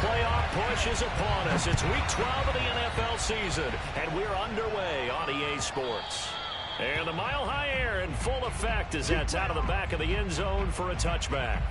playoff push is upon us. It's Week 12 of the NFL season, and we're underway on EA Sports. And the mile-high air in full effect as that's out of the back of the end zone for a touchback.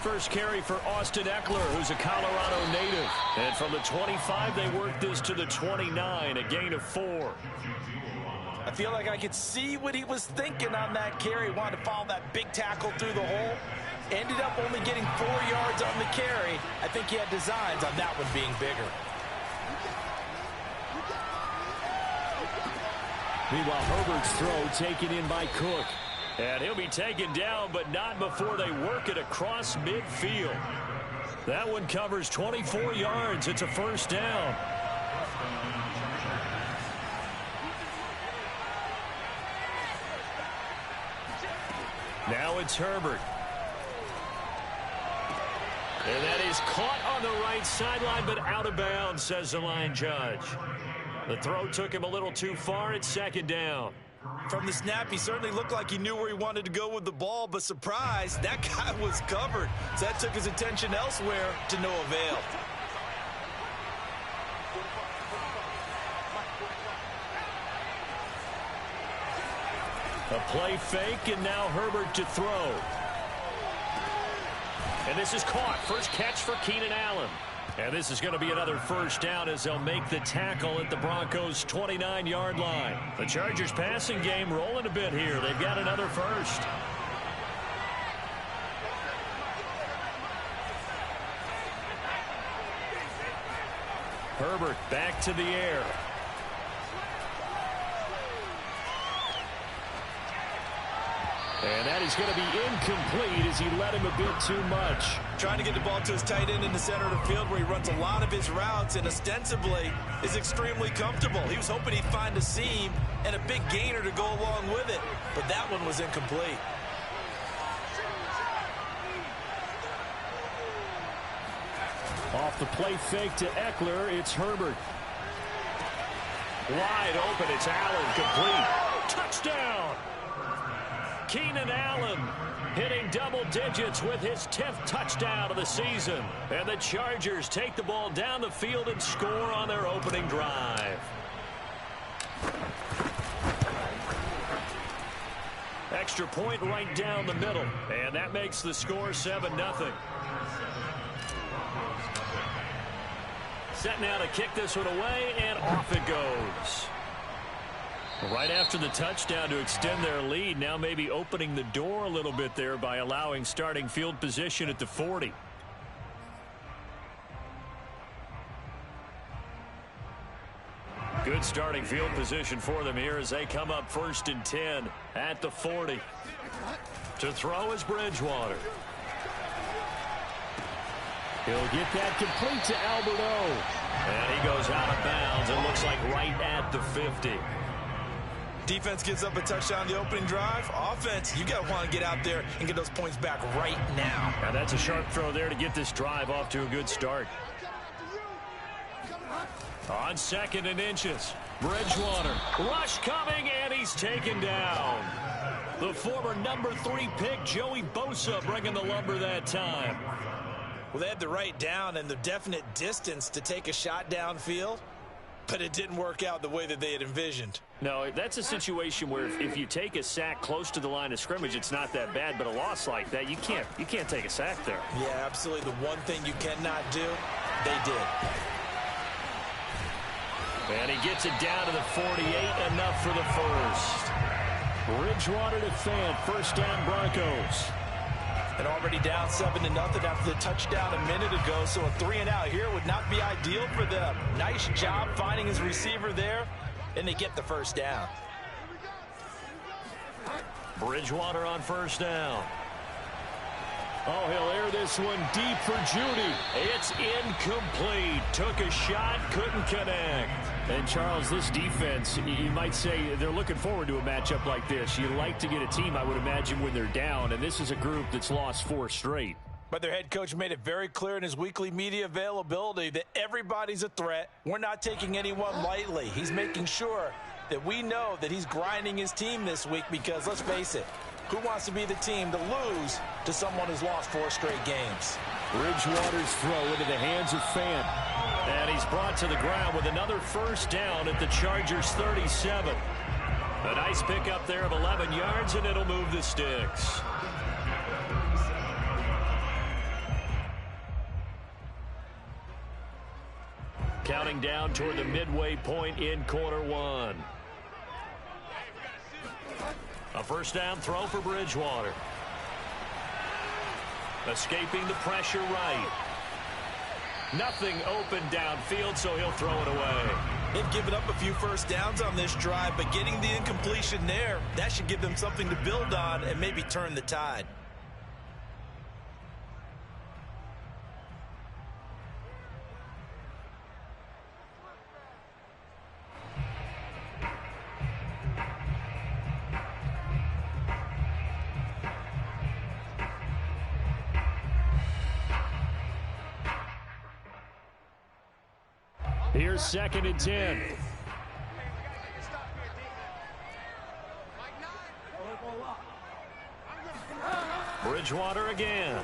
First carry for Austin Ekeler, who's a Colorado native. And from the 25, they work this to the 29, a gain of 4. I feel like I could see what he was thinking on that carry. Wanted to follow that big tackle through the hole. Ended up only getting 4 yards on the carry. I think he had designs on that one being bigger. Meanwhile, Herbert's throw taken in by Cook. And he'll be taken down, but not before they work it across midfield. That one covers 24 yards. It's a first down. Now it's Herbert. And that is caught on the right sideline, but out of bounds, says the line judge. The throw took him a little too far. It's second down. From the snap, he certainly looked like he knew where he wanted to go with the ball, but surprise, that guy was covered. So that took his attention elsewhere to no avail. A play fake, and now Herbert to throw. And this is caught. First catch for Keenan Allen. And this is going to be another first down as they'll make the tackle at the Broncos' 29-yard line. The Chargers passing game rolling a bit here. They've got another first. Herbert back to the air. And that is going to be incomplete as he led him a bit too much. Trying to get the ball to his tight end in the center of the field where he runs a lot of his routes and ostensibly is extremely comfortable. He was hoping he'd find a seam and a big gainer to go along with it, but that one was incomplete. Off the play fake to Ekeler, it's Herbert. Wide open, it's Allen, complete. Touchdown! Keenan Allen hitting double digits with his 10th touchdown of the season. And the Chargers take the ball down the field and score on their opening drive. Extra point right down the middle. And that makes the score 7-0. Set now to kick this one away, and off it goes. Right after the touchdown to extend their lead, now maybe opening the door a little bit there by allowing starting field position at the 40. Good starting field position for them here as they come up 1st and 10 at the 40. To throw is Bridgewater. He'll get that complete to Albert O. And he goes out of bounds. It looks like right at the 50. Defense gives up a touchdown the opening drive. Offense, you got to want to get out there and get those points back right now. Now that's a sharp throw there to get this drive off to a good start. On 2nd and inches, Bridgewater. Rush coming, and he's taken down. The former number 3 pick, Joey Bosa, bringing the lumber that time. Well, they had the right down and the definite distance to take a shot downfield, but it didn't work out the way that they had envisioned. No, that's a situation where if you take a sack close to the line of scrimmage, it's not that bad, but a loss like that, you can't take a sack there. Yeah, absolutely. The one thing you cannot do, they did. And he gets it down to the 48, enough for the first. Bridgewater to Fant, first down Broncos. And already down 7-0 after the touchdown a minute ago, so a 3-and-out here would not be ideal for them. Nice job finding his receiver there, and they get the first down. Bridgewater on first down. Oh, he'll air this one deep for Judy. It's incomplete. Took a shot, couldn't connect. And, Charles, this defense, you might say they're looking forward to a matchup like this. You like to get a team, I would imagine, when they're down, and this is a group that's lost 4 straight. But their head coach made it very clear in his weekly media availability that everybody's a threat. We're not taking anyone lightly. He's making sure that we know that he's grinding his team this week because, let's face it, who wants to be the team to lose to someone who's lost 4 straight games? Bridgewater's throw into the hands of Fant. And he's brought to the ground with another first down at the Chargers' 37. A nice pickup there of 11 yards, and it'll move the sticks. Counting down toward the midway point in quarter 1. A first down throw for Bridgewater. Escaping the pressure right. Nothing open downfield, so he'll throw it away. They've given up a few first downs on this drive, but getting the incompletion there, that should give them something to build on and maybe turn the tide. Here's 2nd and 10. Bridgewater again.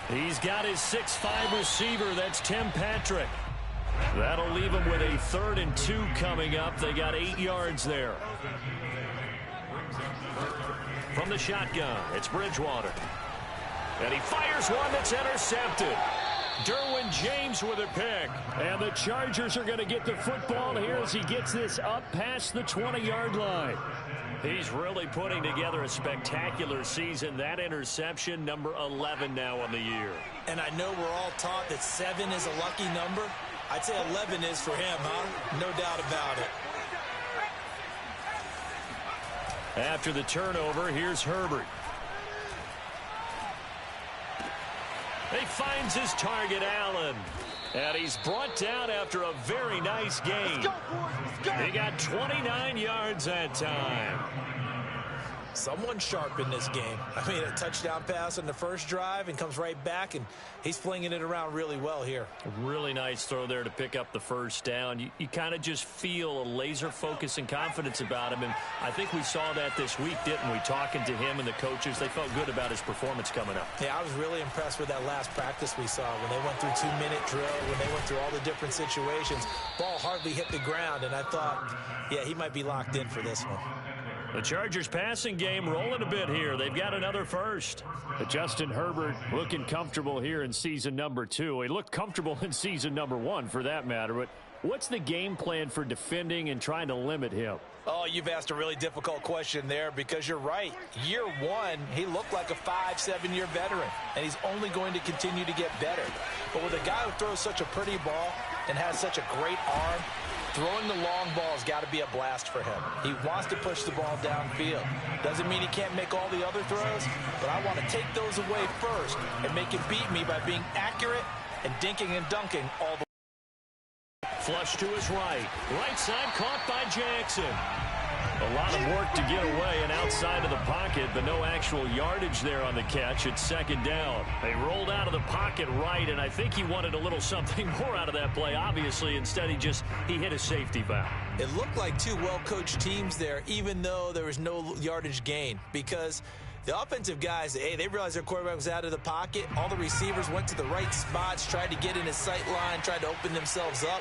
He's got his 6'5" receiver. That's Tim Patrick. That'll leave him with a 3rd and 2 coming up. They got 8 yards there. From the shotgun, it's Bridgewater. And he fires one that's intercepted. Derwin James with a pick. And the Chargers are going to get the football here as he gets this up past the 20-yard line. He's really putting together a spectacular season. That interception, number 11 now on the year. And I know we're all taught that 7 is a lucky number. I'd say 11 is for him, huh? No doubt about it. After the turnover, here's Herbert. He finds his target, Allen. And he's brought down after a very nice game. He got 29 yards that time. Someone sharp in this game. I mean, a touchdown pass on the first drive and comes right back, and he's flinging it around really well here. A really nice throw there to pick up the first down. You kind of just feel a laser focus and confidence about him, and I think we saw that this week, didn't we? Talking to him and the coaches, they felt good about his performance coming up. Yeah, I was really impressed with that last practice we saw when they went through 2-minute drill, when they went through all the different situations. Ball hardly hit the ground, and I thought, yeah, he might be locked in for this one. The Chargers passing game rolling a bit here. They've got another first. But Justin Herbert looking comfortable here in season number 2. He looked comfortable in season number 1 for that matter. But what's the game plan for defending and trying to limit him? Oh, you've asked a really difficult question there because you're right. Year 1, he looked like a 5-7-year veteran, and he's only going to continue to get better. But with a guy who throws such a pretty ball and has such a great arm, throwing the long ball has got to be a blast for him. He wants to push the ball downfield. Doesn't mean he can't make all the other throws, but I want to take those away first and make him beat me by being accurate and dinking and dunking all the way. Flush to his right. Right side caught by Jackson. A lot of work to get away and outside of the pocket, but no actual yardage there on the catch. It's 2nd down. They rolled out of the pocket right, and I think he wanted a little something more out of that play, obviously. Instead, he hit a safety valve. It looked like 2 well-coached teams there, even though there was no yardage gain, because the offensive guys, hey, they realized their quarterback was out of the pocket. All the receivers went to the right spots, tried to get in his sight line, tried to open themselves up.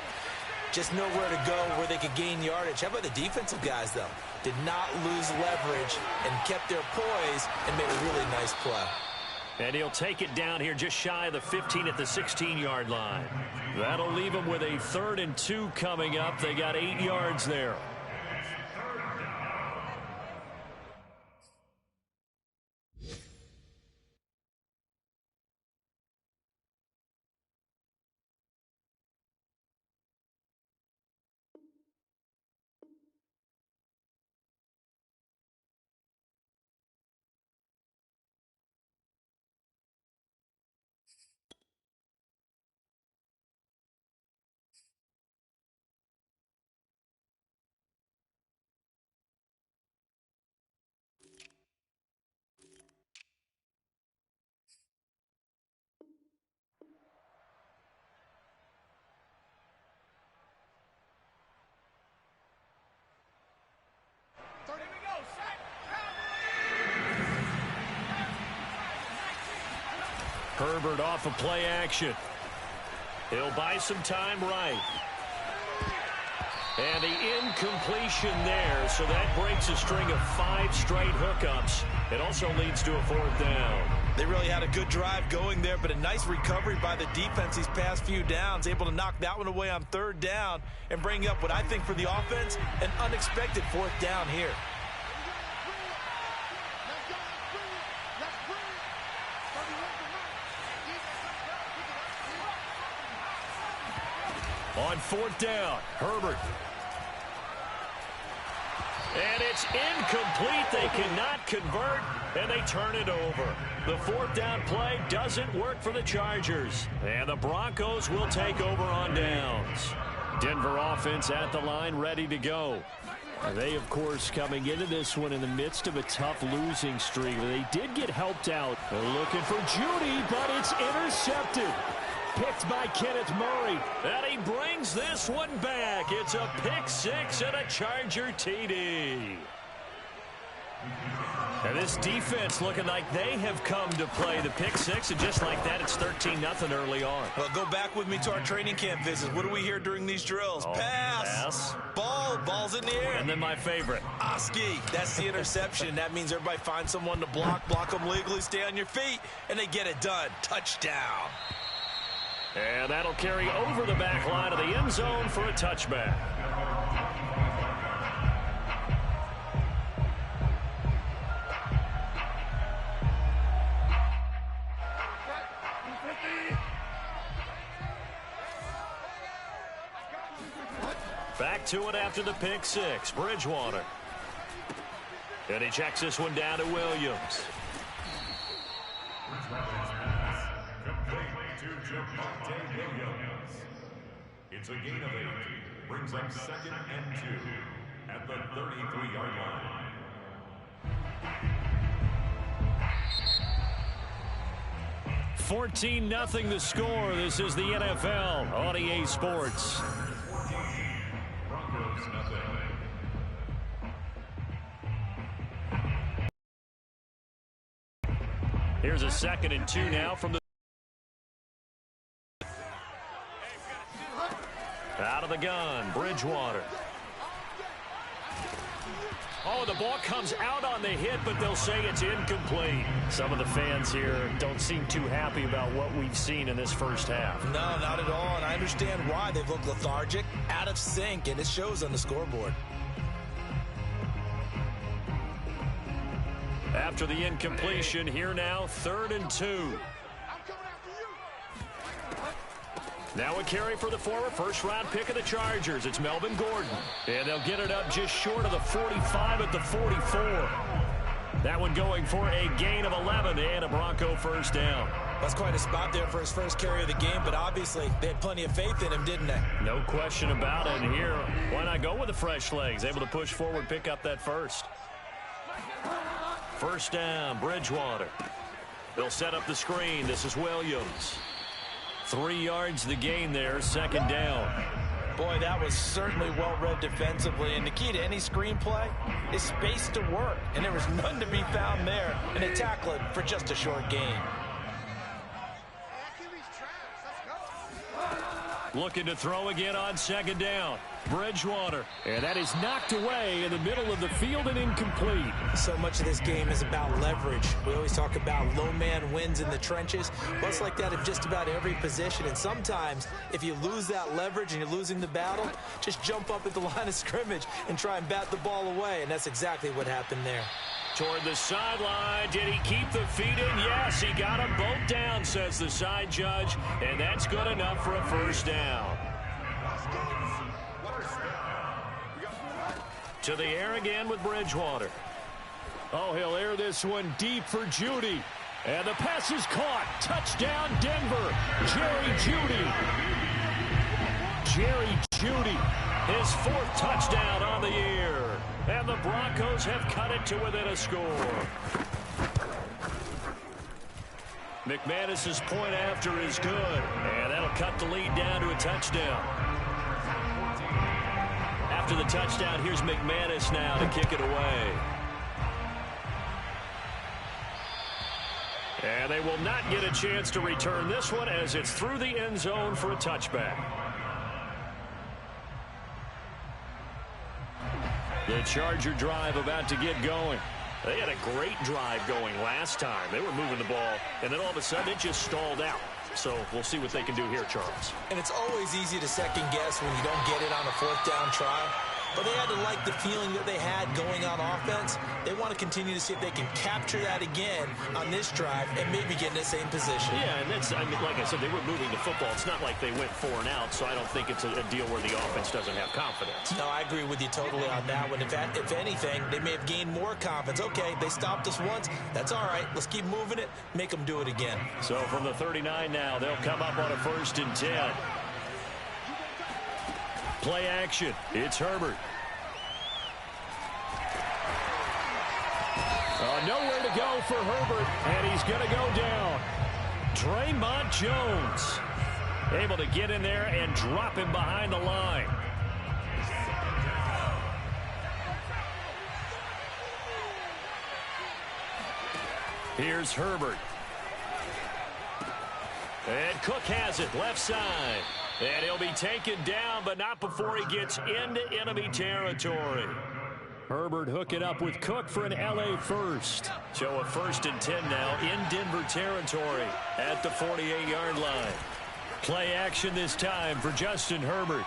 Just nowhere to go where they could gain yardage. How about the defensive guys, though? Did not lose leverage and kept their poise and made a really nice play. And he'll take it down here just shy of the 15 at the 16-yard line. That'll leave him with a 3rd and 2 coming up. They got 8 yards there. Herbert off of play action. He'll buy some time right. And the incompletion there, so that breaks a string of 5 straight hookups. It also leads to a 4th down. They really had a good drive going there, but a nice recovery by the defense these past few downs, able to knock that one away on 3rd down and bring up what I think for the offense, an unexpected 4th down here. On 4th down, Herbert. And it's incomplete. They cannot convert, and they turn it over. The 4th down play doesn't work for the Chargers. And the Broncos will take over on downs. Denver offense at the line, ready to go. They, of course, coming into this one in the midst of a tough losing streak. They did get helped out. They're looking for Judy, but it's intercepted. Picked by Kenneth Murray. And he brings this one back. It's a pick 6 and a Charger TD. And this defense looking like they have come to play the pick 6, and just like that, it's 13-0 early on. Well, go back with me to our training camp visits. What do we hear during these drills? Pass. Ball's in the air. And then my favorite. Oski. That's the interception. That means everybody finds someone to block them legally, stay on your feet, and they get it done. Touchdown. And that'll carry over the back line of the end zone for a touchback. Back to it after the pick 6. Bridgewater. And he checks this one down to Williams. It's a gain of 8. Brings up 2nd and 2 at the 33-yard line. $14-0 the score. This is the NFL on EA Sports. Broncos nothing. Here's a 2nd and 2 now from the out of the gun, Bridgewater. Oh, the ball comes out on the hit, but they'll say it's incomplete. Some of the fans here don't seem too happy about what we've seen in this first half. No, not at all, and I understand why. They've looked lethargic, out of sync, and it shows on the scoreboard. After the incompletion, here now, 3rd and 2. Now a carry for the former first-round pick of the Chargers. It's Melvin Gordon. And they'll get it up just short of the 45 at the 44. That one going for a gain of 11 and a Bronco 1st down. That's quite a spot there for his first carry of the game, but obviously they had plenty of faith in him, didn't they? No question about it. And here, why not go with the fresh legs? Able to push forward, pick up that first. 1st down, Bridgewater. They'll set up the screen. This is Williams. 3 yards the gain there, 2nd down. Boy, that was certainly well-read defensively, and the key to any screenplay is space to work, and there was none to be found there, and they tackle it for just a short gain. Looking to throw again on 2nd down. Bridgewater. And that is knocked away in the middle of the field and incomplete. So much of this game is about leverage. We always talk about low man wins in the trenches. Well, it's like that in just about every position. And sometimes, if you lose that leverage and you're losing the battle, just jump up at the line of scrimmage and try and bat the ball away. And that's exactly what happened there. Toward the sideline. Did he keep the feet in? Yes, he got them both down, says the side judge. And that's good enough for a 1st down. To the air again with Bridgewater. Oh, he'll air this one deep for Judy. And the pass is caught. Touchdown, Denver. Jerry Judy. Jerry Judy. His 4th touchdown on the year. And the Broncos have cut it to within a score. McManus's point after is good. And that'll cut the lead down to a touchdown. After the touchdown, here's McManus now to kick it away. And they will not get a chance to return this one as it's through the end zone for a touchback. The Charger drive about to get going. They had a great drive going last time. They were moving the ball, and then all of a sudden it just stalled out. So we'll see what they can do here, Charles. And it's always easy to second guess when you don't get it on a fourth down try. But they had to like the feeling that they had going on offense. They want to continue to see if they can capture that again on this drive and maybe get in the same position. Yeah, and that's, I mean, like I said, they were moving the football. It's not like they went 4 and out, so I don't think it's a deal where the offense doesn't have confidence. No, I agree with you totally on that one. In fact, if anything, they may have gained more confidence. Okay, they stopped us once. That's all right. Let's keep moving it, make them do it again. So from the 39 now, they'll come up on a 1st and 10. Play action. It's Herbert. Nowhere to go for Herbert, and he's going to go down. Draymond Jones able to get in there and drop him behind the line. Here's Herbert. And Cook has it, left side. And he'll be taken down, but not before he gets into enemy territory. Herbert hooking up with Cook for an LA first. So a 1st and 10 now in Denver territory at the 48-yard line. Play action this time for Justin Herbert.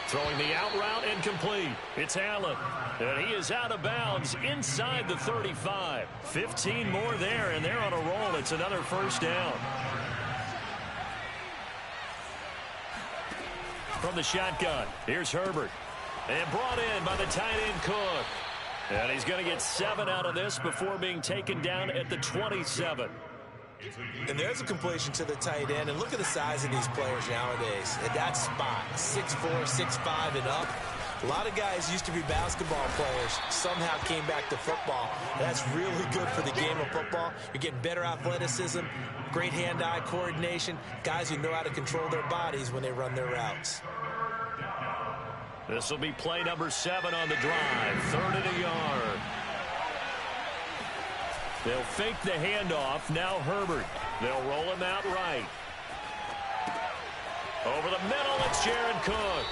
Throwing the out route incomplete. It's Allen. And he is out of bounds inside the 35. 15 more there, and they're on a roll. It's another 1st down. From the shotgun, here's Herbert. And brought in by the tight end Cook. And he's going to get 7 out of this before being taken down at the 27. And there's a completion to the tight end. And look at the size of these players nowadays. At that spot, 6'4", 6'5", and up. A lot of guys used to be basketball players, somehow came back to football. That's really good for the game of football. You're getting better athleticism, great hand-eye coordination, guys who know how to control their bodies when they run their routes. This will be play number 7 on the drive. 3rd and a yard. They'll fake the handoff. Now Herbert. They'll roll him out right. Over the middle, it's Jared Cook.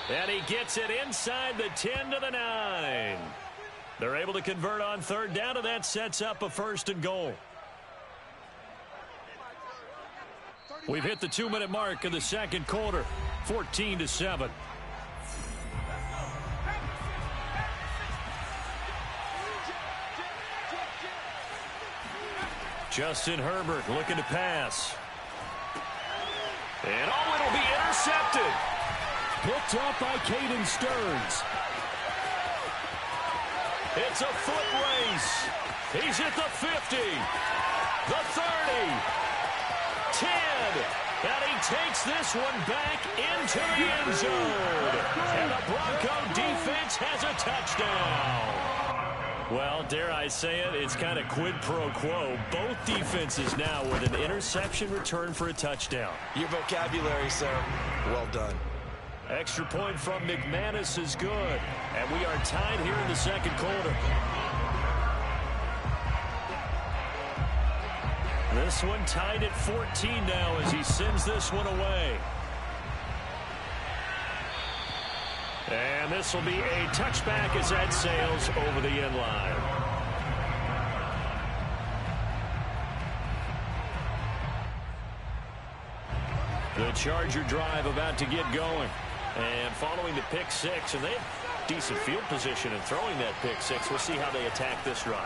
And he gets it inside the 10 to the 9. They're able to convert on 3rd down, and that sets up a 1st and goal. We've hit the 2-minute mark of the 2nd quarter. 14-7. Justin Herbert looking to pass. And it'll be intercepted. Picked up by Caden Stearns. It's a foot race. He's at the 50, the 30, 10, and he takes this one back into the end zone. And the Bronco defense has a touchdown. Well, dare I say it, it's kind of quid pro quo. Both defenses now with an interception return for a touchdown. Your vocabulary, sir. Well done. Extra point from McManus is good. And we are tied here in the 2nd quarter. This one tied at 14 now as he sends this one away. And this will be a touchback as that sails over the end line. The Charger drive about to get going. And following the pick 6, and they have decent field position in throwing that pick 6. We'll see how they attack this drive.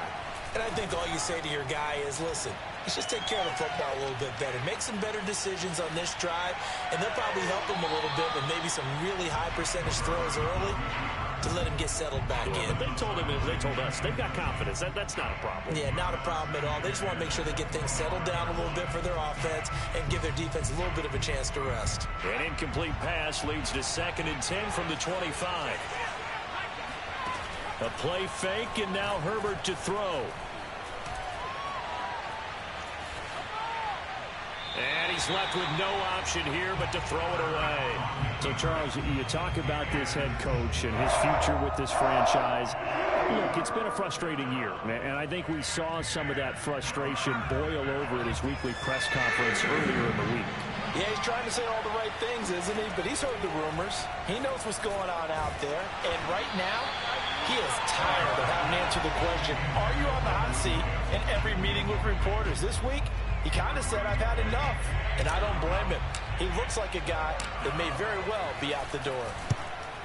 And I think all you say to your guy is, listen, let's just take care of the football a little bit better. Make some better decisions on this drive, and they'll probably help him a little bit with maybe some really high percentage throws early to let him get settled back in. They told him, they told us, they've got confidence. That's not a problem. Yeah, not a problem at all. They just want to make sure they get things settled down a little bit for their offense and give their defense a little bit of a chance to rest. An incomplete pass leads to 2nd and 10 from the 25. A play fake, and now Herbert to throw. And And he's left with no option here but to throw it away. So, Charles, you talk about this head coach and his future with this franchise. Look, it's been a frustrating year, and I think we saw some of that frustration boil over at his weekly press conference earlier in the week. Yeah, he's trying to say all the right things, isn't he? But he's heard the rumors. He knows what's going on out there. And right now, he is tired of having to answer the question, are you on the hot seat in every meeting with reporters? This week, he kind of said, I've had enough. And I don't blame him. He looks like a guy that may very well be out the door.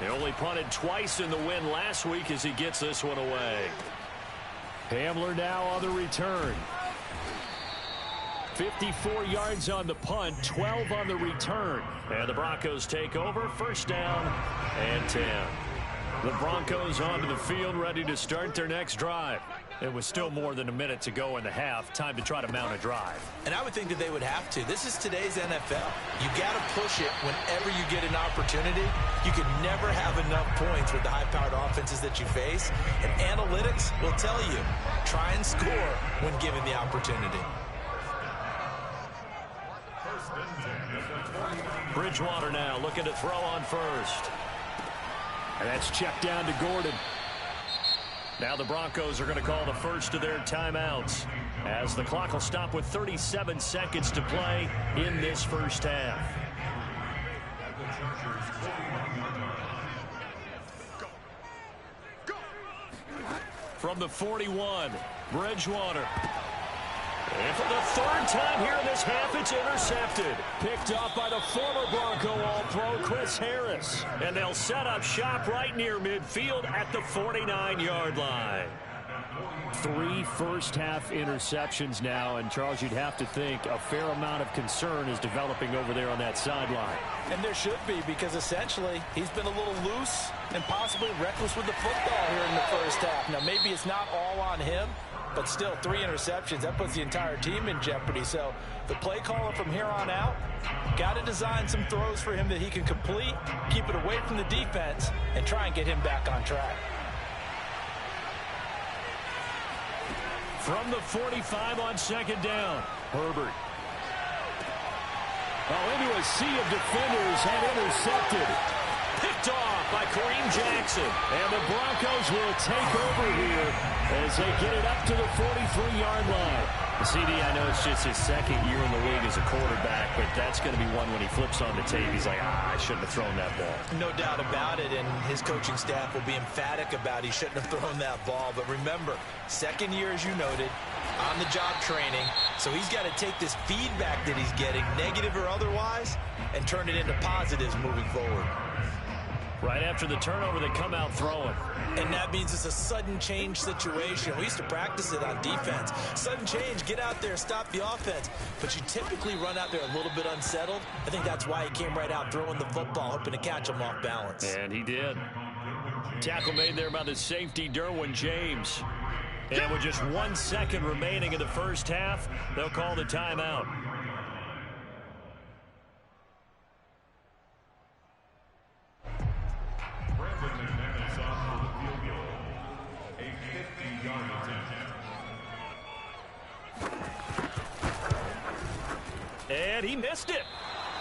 He only punted twice in the win last week as he gets this one away. Hamler now on the return. 54 yards on the punt, 12 on the return. And the Broncos take over, first down and 10. The Broncos onto the field, ready to start their next drive. It was still more than a minute to go in the half. Time to try to mount a drive. And I would think that they would have to. This is today's NFL. You got to push it whenever you get an opportunity. You can never have enough points with the high-powered offenses that you face. And analytics will tell you, try and score when given the opportunity. Bridgewater now looking to throw on first. And that's checked down to Gordon. Now the Broncos are going to call the first of their timeouts as the clock will stop with 37 seconds to play in this first half. From the 41, Bridgewater. And for the third time here in this half, it's intercepted. Picked off by the former Bronco All-Pro, Chris Harris. And they'll set up shop right near midfield at the 49-yard line. 3 first-half interceptions now, and Charles, you'd have to think a fair amount of concern is developing over there on that sideline. And there should be, because essentially he's been a little loose and possibly reckless with the football here in the first half. Now, maybe it's not all on him, but still 3 interceptions. That puts the entire team in jeopardy. So the play caller from here on out got to design some throws for him that he can complete, keep it away from the defense, and try and get him back on track. From the 45 on second down, Herbert. Into a sea of defenders and intercepted. Picked off by Kareem Jackson. And the Broncos will take over here as they get it up to the 43-yard line. CD, I know it's just his second year in the league as a quarterback, but that's going to be one when he flips on the tape. He's like, I shouldn't have thrown that ball. No doubt about it, and his coaching staff will be emphatic about he shouldn't have thrown that ball. But remember, second year, as you noted, on-the-job training, so he's got to take this feedback that he's getting, negative or otherwise, and turn it into positives moving forward. Right after the turnover, they come out throwing. And that means it's a sudden change situation. We used to practice it on defense. Sudden change, get out there, stop the offense. But you typically run out there a little bit unsettled. I think that's why he came right out throwing the football, hoping to catch him off balance. And he did. Tackle made there by the safety, Derwin James. And with just 1 second remaining in the first half, they'll call the timeout. And he missed it.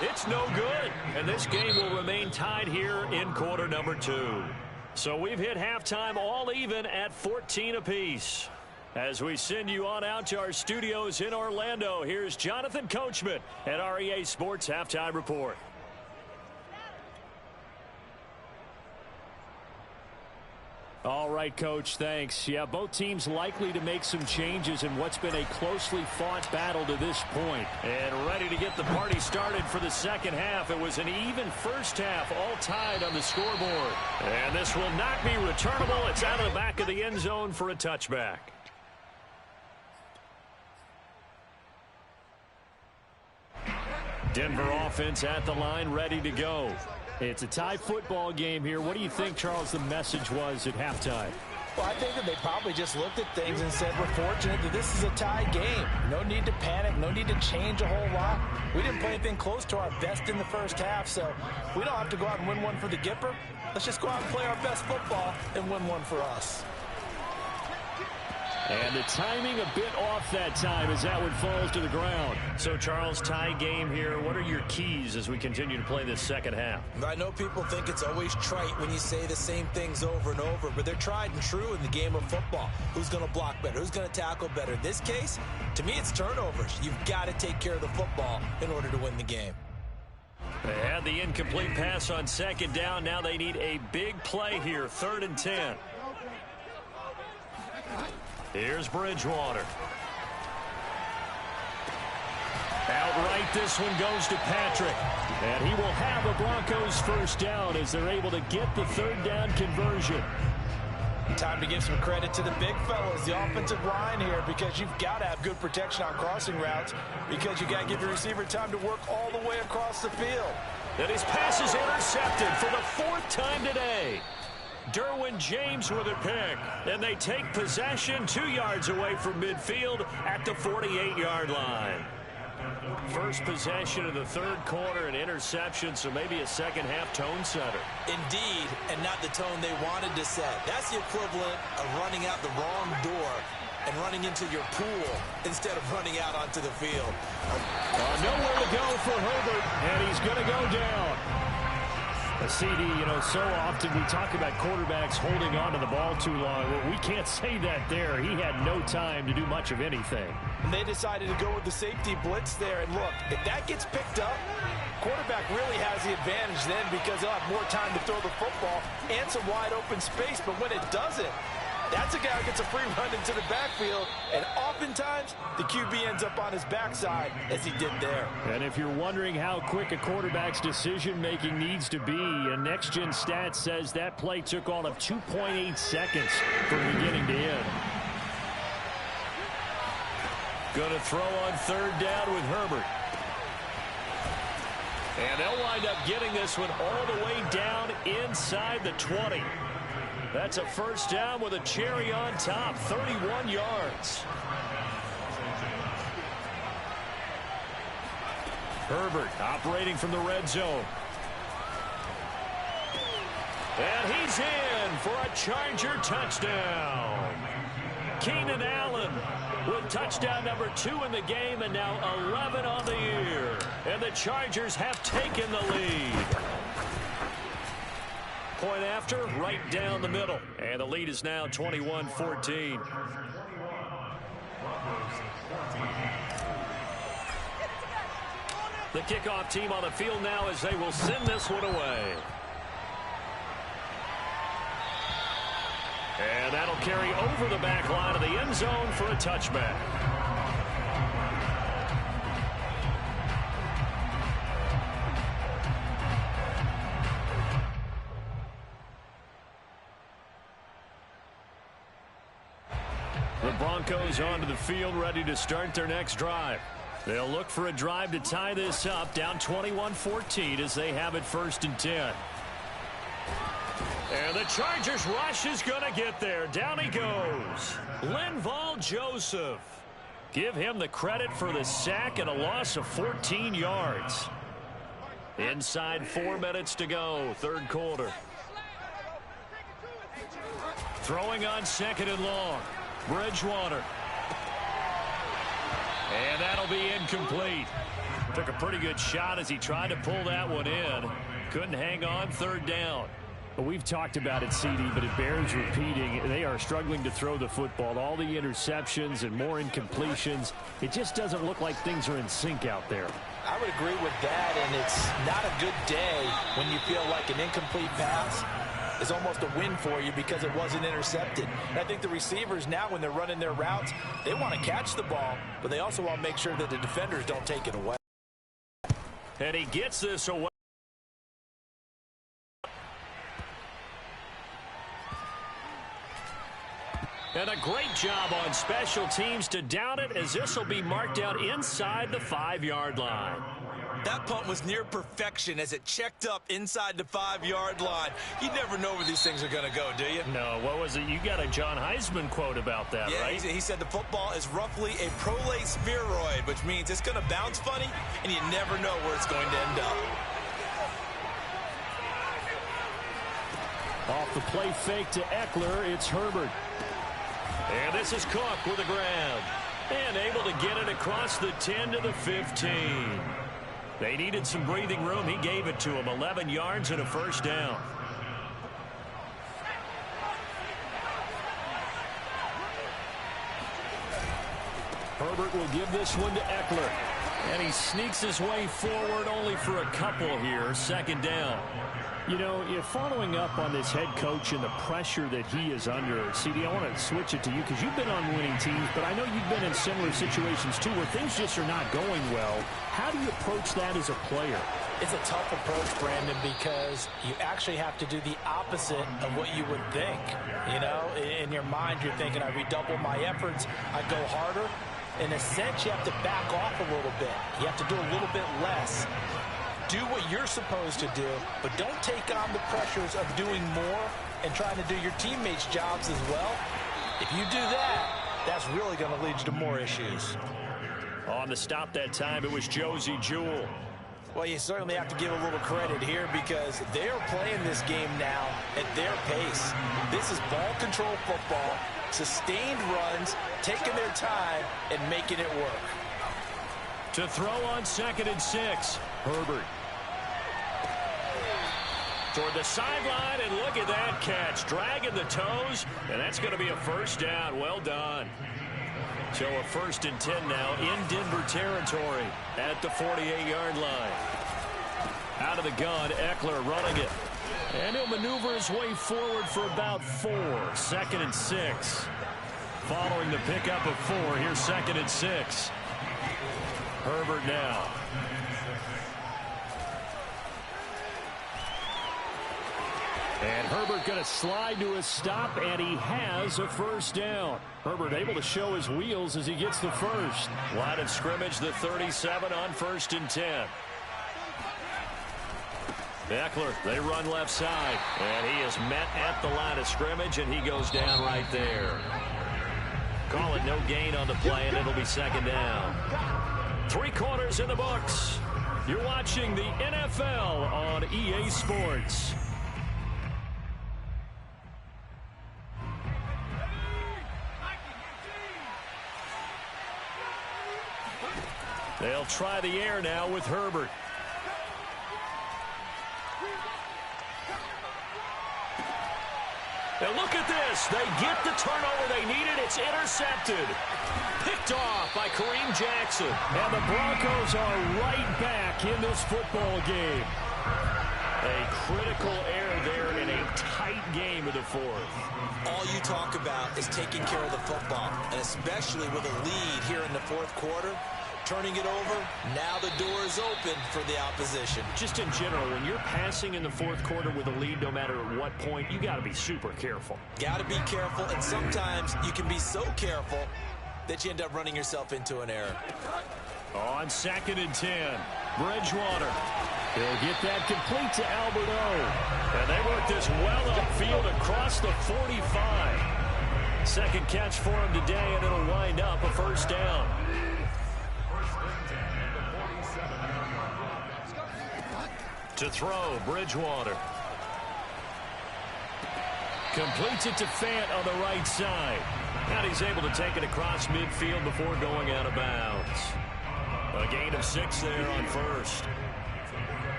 It's no good. And this game will remain tied here in quarter number 2. So we've hit halftime all even at 14 apiece. As we send you on out to our studios in Orlando, here's Jonathan Coachman at REA Sports Halftime Report. All right, Coach, thanks. Yeah, both teams likely to make some changes in what's been a closely fought battle to this point. And ready to get the party started for the second half. It was an even first half, all tied on the scoreboard. And this will not be returnable. It's out of the back of the end zone for a touchback. Denver offense at the line, ready to go. It's a tie football game here. What do you think, Charles, the message was at halftime? Well, I think that they probably just looked at things and said, we're fortunate that this is a tie game. No need to panic. No need to change a whole lot. We didn't play anything close to our best in the first half, so we don't have to go out and win one for the Gipper. Let's just go out and play our best football and win one for us. And the timing a bit off that time as that one falls to the ground. So, Charles, tie game here. What are your keys as we continue to play this second half? I know people think it's always trite when you say the same things over and over, but they're tried and true in the game of football. Who's going to block better? Who's going to tackle better? In this case, to me, it's turnovers. You've got to take care of the football in order to win the game. They had the incomplete pass on second down. Now they need a big play here, 3rd and 10. Here's Bridgewater. Outright, this one goes to Patrick. And he will have a Broncos first down as they're able to get the 3rd down conversion. Time to give some credit to the big fellas, the offensive line here, because you've got to have good protection on crossing routes, because you got to give your receiver time to work all the way across the field. And his pass is intercepted for the 4th time today. Derwin James with a pick, and they take possession 2 yards away from midfield at the 48-yard line. First possession of the 3rd quarter, an interception, so maybe a second-half tone setter. Indeed, and not the tone they wanted to set. That's the equivalent of running out the wrong door and running into your pool instead of running out onto the field. Nowhere to go for Herbert, and he's going to go down. A CD, so often we talk about quarterbacks holding on to the ball too long. Well, we can't say that there. He had no time to do much of anything. And they decided to go with the safety blitz there. And look, if that gets picked up, quarterback really has the advantage then because he'll have more time to throw the football and some wide open space. But when it doesn't, that's a guy who gets a free run into the backfield, and oftentimes the QB ends up on his backside as he did there. And if you're wondering how quick a quarterback's decision-making needs to be, a next-gen stat says that play took all of 2.8 seconds from beginning to end. Going to throw on 3rd down with Herbert. And they'll wind up getting this one all the way down inside the 20. That's a first down with a cherry on top, 31 yards. Herbert operating from the red zone. And he's in for a Charger touchdown. Keenan Allen with touchdown number 2 in the game, and now 11 on the year. And the Chargers have taken the lead. Point after, right down the middle. And the lead is now 21-14. The kickoff team on the field now as they will send this one away. And that'll carry over the back line of the end zone for a touchback. The Broncos onto the field, ready to start their next drive. They'll look for a drive to tie this up, down 21-14 as they have it 1st and 10. And the Chargers rush is going to get there. Down he goes. Linval Joseph. Give him the credit for the sack and a loss of 14 yards. Inside 4 minutes to go, 3rd quarter. Throwing on 2nd and long. Bridgewater. And that'll be incomplete. Took a pretty good shot as he tried to pull that one in. Couldn't hang on, 3rd down. Well, we've talked about it, CD, but it bears repeating. They are struggling to throw the football. All the interceptions and more incompletions. It just doesn't look like things are in sync out there. I would agree with that, and it's not a good day when you feel like an incomplete pass is almost a win for you because it wasn't intercepted. And I think the receivers now, when they're running their routes, they want to catch the ball, but they also want to make sure that the defenders don't take it away. And he gets this away. And a great job on special teams to down it, as this will be marked out inside the 5-yard line. That punt was near perfection as it checked up inside the 5-yard line. You never know where these things are going to go, do you? No, what was it? You got a John Heisman quote about that, right? He said the football is roughly a prolate spheroid, which means it's going to bounce funny, and you never know where it's going to end up. Off the play fake to Eckler, it's Herbert. And this is Cook with a grab. And able to get it across the 10 to the 15. They needed some breathing room. He gave it to them. 11 yards and a first down. Herbert will give this one to Eckler. And he sneaks his way forward only for a couple here. Second down. You know, following up on this head coach and the pressure that he is under, CD, I want to switch it to you because you've been on winning teams, but I know you've been in similar situations too where things just are not going well. How do you approach that as a player? It's a tough approach, Brandon, because you actually have to do the opposite of what you would think. You know, in your mind, you're thinking, I redouble my efforts, I go harder. In a sense, you have to back off a little bit. You have to do a little bit less. Do what you're supposed to do, but don't take on the pressures of doing more and trying to do your teammates' jobs as well. If you do that, that's really going to lead you to more issues. On the stop that time, it was Josey Jewell. Well, you certainly have to give a little credit here because they're playing this game now at their pace. This is ball control football, sustained runs, taking their time, and making it work. To throw on 2nd and 6, Herbert. Toward the sideline, and look at that catch. Dragging the toes, and that's going to be a first down. Well done. So a 1st and 10 now in Denver territory at the 48-yard line. Out of the gun, Eckler running it. And he'll maneuver his way forward for about 4. 2nd and 6. Following the pickup of 4, here's 2nd and 6. Herbert now. And Herbert going to slide to a stop, and he has a first down. Herbert able to show his wheels as he gets the first. Line of scrimmage, the 37 on 1st and 10. Eckler, they run left side, and he is met at the line of scrimmage, and he goes down right there. Call it no gain on the play, and it'll be 2nd down. 3 quarters in the books. You're watching the NFL on EA Sports. They'll try the air now with Herbert. And look at this. They get the turnover they needed. It's intercepted. Picked off by Kareem Jackson. And the Broncos are right back in this football game. A critical error there in a tight game of the 4th. All you talk about is taking care of the football, and especially with a lead here in the 4th quarter. Turning it over, now the door is open for the opposition. Just in general, when you're passing in the 4th quarter with a lead, no matter at what point, you got to be super careful. Got to be careful, and sometimes you can be so careful that you end up running yourself into an error. On 2nd and 10, Bridgewater. He'll get that complete to Albert O. And they work this well upfield across the 45. 2nd catch for him today, and it'll wind up a first down. To throw, Bridgewater. Completes it to Fant on the right side. And he's able to take it across midfield before going out of bounds. A gain of 6 there on 1st.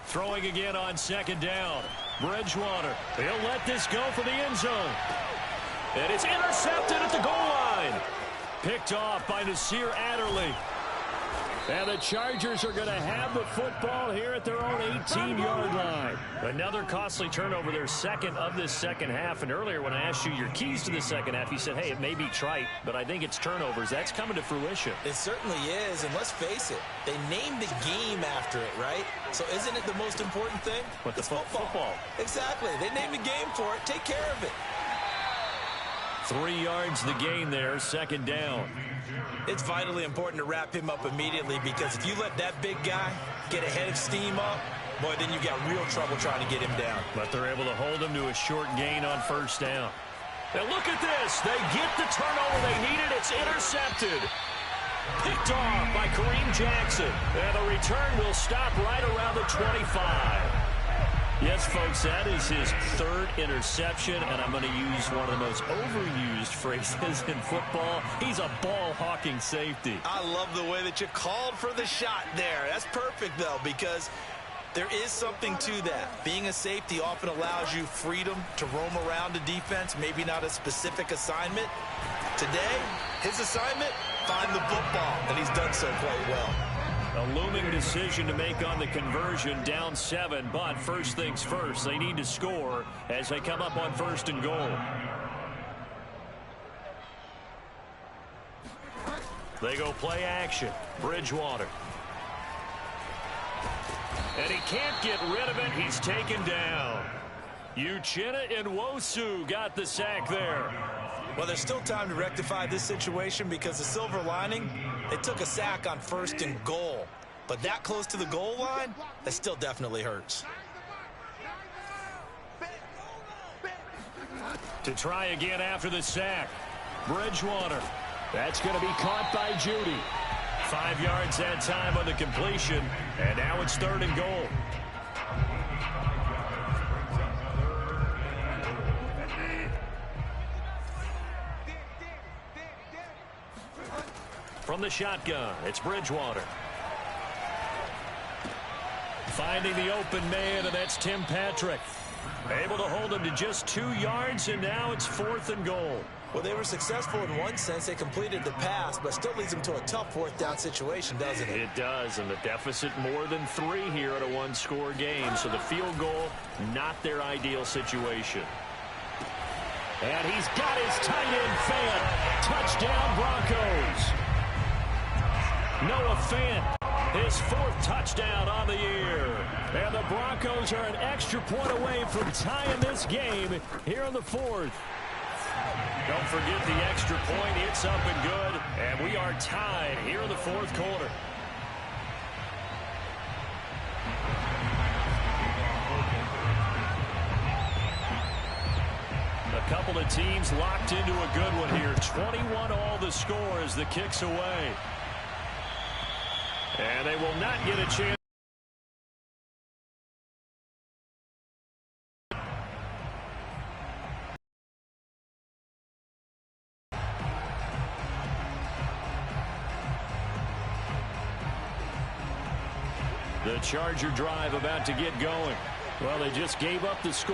Throwing again on 2nd down. Bridgewater. He'll let this go for the end zone. And it's intercepted at the goal line. Picked off by Nasir Adderley. And the Chargers are going to have the football here at their own 18-yard line. Another costly turnover, their 2nd of this 2nd half. And earlier when I asked you your keys to the 2nd half, you said, hey, it may be trite, but I think it's turnovers. That's coming to fruition. It certainly is, and let's face it, they named the game after it, right? So isn't it the most important thing? What, the football. Exactly. They named the game for it. Take care of it. 3 yards the gain there, 2nd down. It's vitally important to wrap him up immediately because if you let that big guy get a head of steam up, boy, then you got real trouble trying to get him down. But they're able to hold him to a short gain on 1st down. Now look at this. They get the turnover they needed. It's intercepted. Picked off by Kareem Jackson. And the return will stop right around the 25. Yes, folks, that is his third interception, and I'm going to use one of the most overused phrases in football. He's a ball-hawking safety. I love the way that you called for the shot there. That's perfect, though, because there is something to that. Being a safety often allows you freedom to roam around the defense, maybe not a specific assignment. Today, his assignment, find the football, and he's done so quite well. A looming decision to make on the conversion, down 7, but first things first, they need to score as they come up on 1st and goal. They go play action. Bridgewater. And he can't get rid of it. He's taken down. Uchenna Nwosu got the sack there. Well, there's still time to rectify this situation because the silver lining, they took a sack on 1st and goal. But that close to the goal line, that still definitely hurts. To try again after the sack. Bridgewater. That's going to be caught by Judy. 5 yards that time on the completion. And now it's 3rd and goal. From the shotgun, it's Bridgewater. Finding the open man, and that's Tim Patrick. Able to hold him to just 2 yards, and now it's 4th and goal. Well, they were successful in one sense. They completed the pass, but still leads them to a tough 4th down situation, doesn't it? It does, and the deficit more than 3 here at a one-score game. So the field goal, not their ideal situation. And he's got his tight end fan. Touchdown, Broncos. Noah Fant, his 4th touchdown on the year. And the Broncos are an extra point away from tying this game here in the 4th. Don't forget the extra point. It's up and good. And we are tied here in the 4th quarter. A couple of teams locked into a good one here. 21 all the score as the kick's away. And they will not get a chance. The Charger drive about to get going. Well, they just gave up the score.